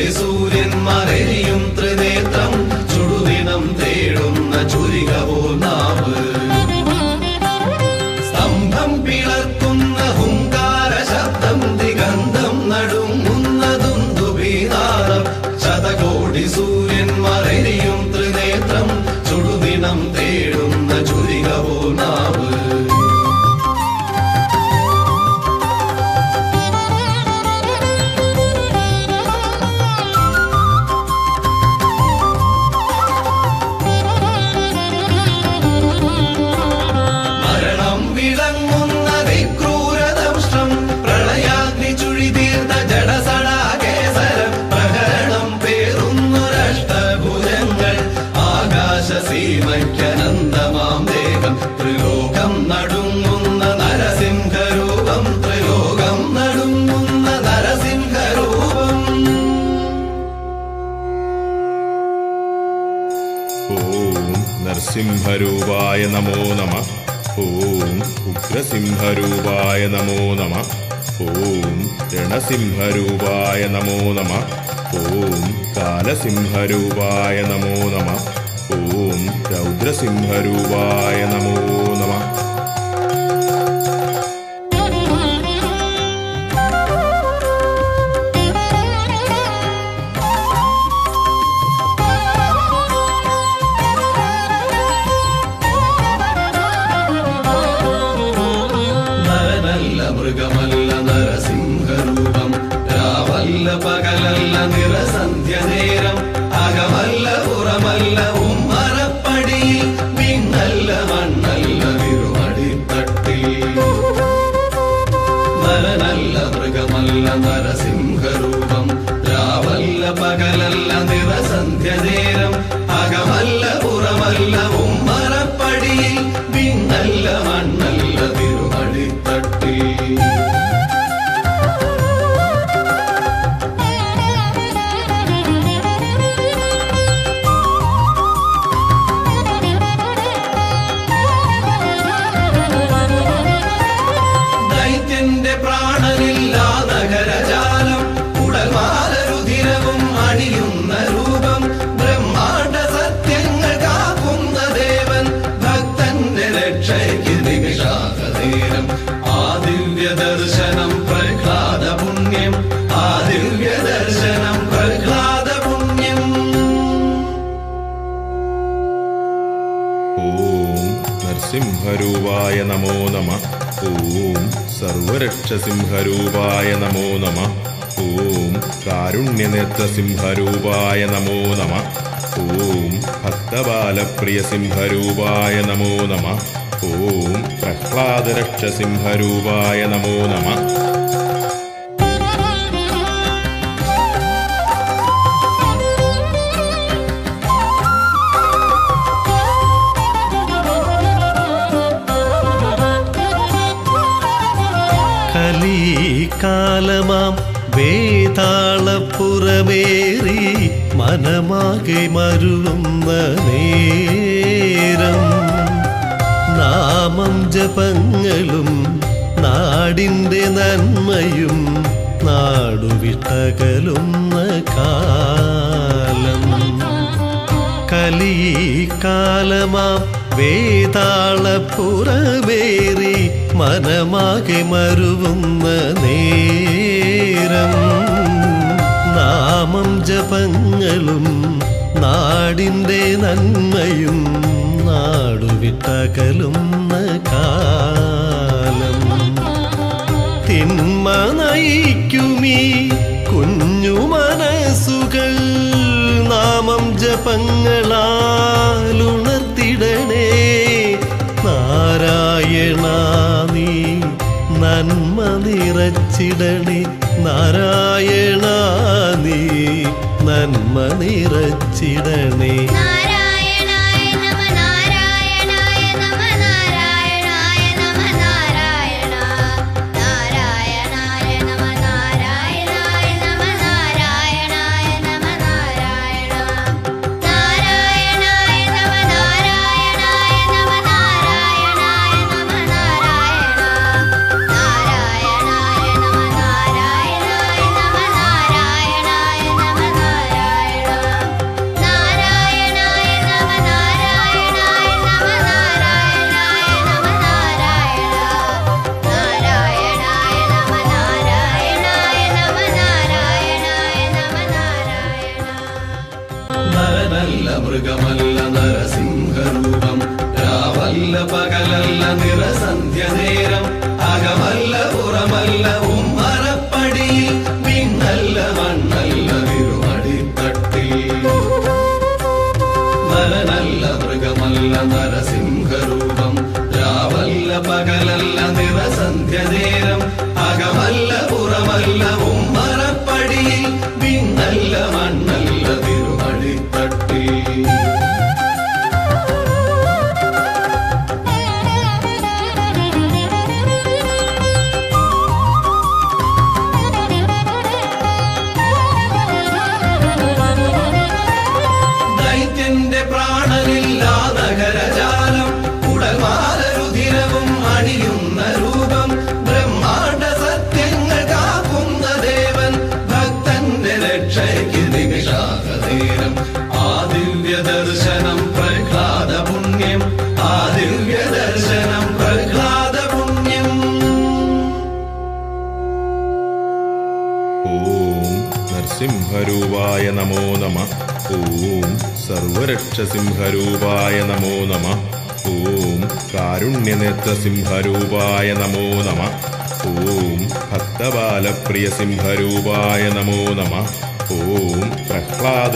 ശതകോടി സൂര്യന്മാരെയും ത്രിനേത്രം ചുടുദിനം തേടുന്ന ചുരിക പോൽ നാവ് സ്തംഭം പിളർക്കുന്ന ഹുങ്കാര ശബ്ദം ദിഗന്ധം നടുങ്ങുന്ന ദുന്ദുഭിനാദം ശതകോടി സൂര്യന്മാരെയും ത്രിനേത്രം ചുടുദിനം തേടുന്ന ചുരിക പോൽ നാവ് സീമയ്ക്കനന്തമാം ദേഹം ത്രിലോകം നടുങ്ങുന്ന നരസിംഹരൂപം ത്രിലോകം നടുങ്ങുന്ന നരസിംഹരൂപം ഓം നരസിംഹരൂപായ നമോ നമഃ ഓം ഉഗ്രസിംഹരൂപായ നമോ നമഃ ഓം രണസിംഹരൂപായ നമോ നമഃ ഓം കാലസിംഹരൂപായ നമോ നമഃ ഓം രൗദ്രസിംഹരൂപായ നമോ നമഃ നരനല്ല മൃഗമല്ല നരസിംഹരൂപം രാവല്ല പകലല്ല നിറസന്ധ്യ നേരം അകമല്ല പുറമല്ല ഉമ്മറപ്പടിയിൽ വിണ്ണല്ല മണ്ണല്ല വിരുമടിത്തട്ടിൽ നരനല്ല മൃഗമല്ല നരസിംഹരൂപം രാവല്ല പകലല്ല നിറസന്ധ്യ നേരം അകമല്ല പുറമല്ല ഉമ്മറപ്പടിയിൽ വിണ്ണല്ല മണ്ണല്ല വിരുമടിത്തട്ടിൽ പ്രാണനില്ലാതകരജാലം ഉടൽമാലരുധിരവും അണിയുന്ന രൂപം ബ്രഹ്മാണ്ഡ സത്യങ്ങൾ കാക്കുന്ന ദേവൻ ഭക്തന്റെ രക്ഷയ്ക്ക് നിമിഷാകനേരം ആ ദിവ്യ ദർശനം പ്രഹ്ലാദ പുണ്യം ആ ദിവ്യ ദർശനം പ്രഹ്ലാദ പുണ്യം ഓം നരസിംഹരൂപായ നമോ നമഃ ഓം സർവരക്ഷസിംഹരൂപായ നമോ നമഃ ഓം കാരുണ്യനേത്രസിംഹരൂപായ നമോ നമഃ ഓം ഭക്തബാലപ്രിയസിംഹരൂപായ നമോ നമഃ ഓം പ്രഹ്ലാദരക്ഷസിംഹരൂപായ നമോ നമഃ കാലമാം വേതാളപ്പുറമേറി മനമാകെ മരുവുന്ന നേരം നാമം ജപങ്ങളും നാടിൻ്റെ നന്മയും നാടുവിട്ടകലുന്ന കാലം കലികാലമാം വേതാളപ്പുറമേറി മനമാകെ മരുവുന്ന നേരം നാമം ജപങ്ങളും നാടിൻ്റെ നന്മയും നാടുവിട്ടകലുന്ന കാലം തിന്മ നയിക്കുമീ കുഞ്ഞു മനസ്സുകൾ നാമം ജപങ്ങളാലുണർത്തിടണേ നാരായണ നീ നന്മ നിറച്ചിടണേ നാരായണ നീ നന്മ നിറച്ചിടണേ നരനല്ല മൃഗമല്ല നരസിംഹരൂപം രാവല്ല പകലല്ല നിറസന്ധ്യ നേരം അകമല്ല പുറമല്ല ഉമ്മറപ്പടിയിൽ വിണ്ണല്ല മണ്ണല്ല തിരുമടിത്തട്ടിൽ നരനല്ല മൃഗമല്ല നരസിംഹരൂപം രാവല്ല പകലല്ല നിറസന്ധ്യ നേരം അകമല്ല പുറമല്ല ഉമ്മറപ്പടിയിൽ വിണ്ണല്ല മണ്ണല്ല തിരുമടിത്തട്ടിൽ ദൈത്യന്റെ പ്രാണനില്ലാ നഗരജാലം ഉടൽമാലരുധിരവും അണിയുന്ന രൂപം ബ്രഹ്മാണ്ഡ സത്യങ്ങൾ കാക്കുന്ന ദേവൻ ഭക്തന്റെ രക്ഷയ്ക്ക് നിമിഷാകനേരം ആ ദിവ്യ ദർശനം പ്രഹ്ലാദ പുണ്യം ആ ദിവ്യ ദർശനം പ്രഹ്ലാദ പുണ്യം ഓം നരസിംഹരൂപായ നമോ നമഃ. ഓം സർവരക്ഷസിംഹരൂപായ നമോ നമഃ. ഓം കാരുണ്യനേത്രസിംഹരൂപായ നമോ നമഃ. ഓം ഭക്തബാലപ്രിയസിംഹരൂപായ നമോ നമഃ. ഓം പ്രഹ്ലാദ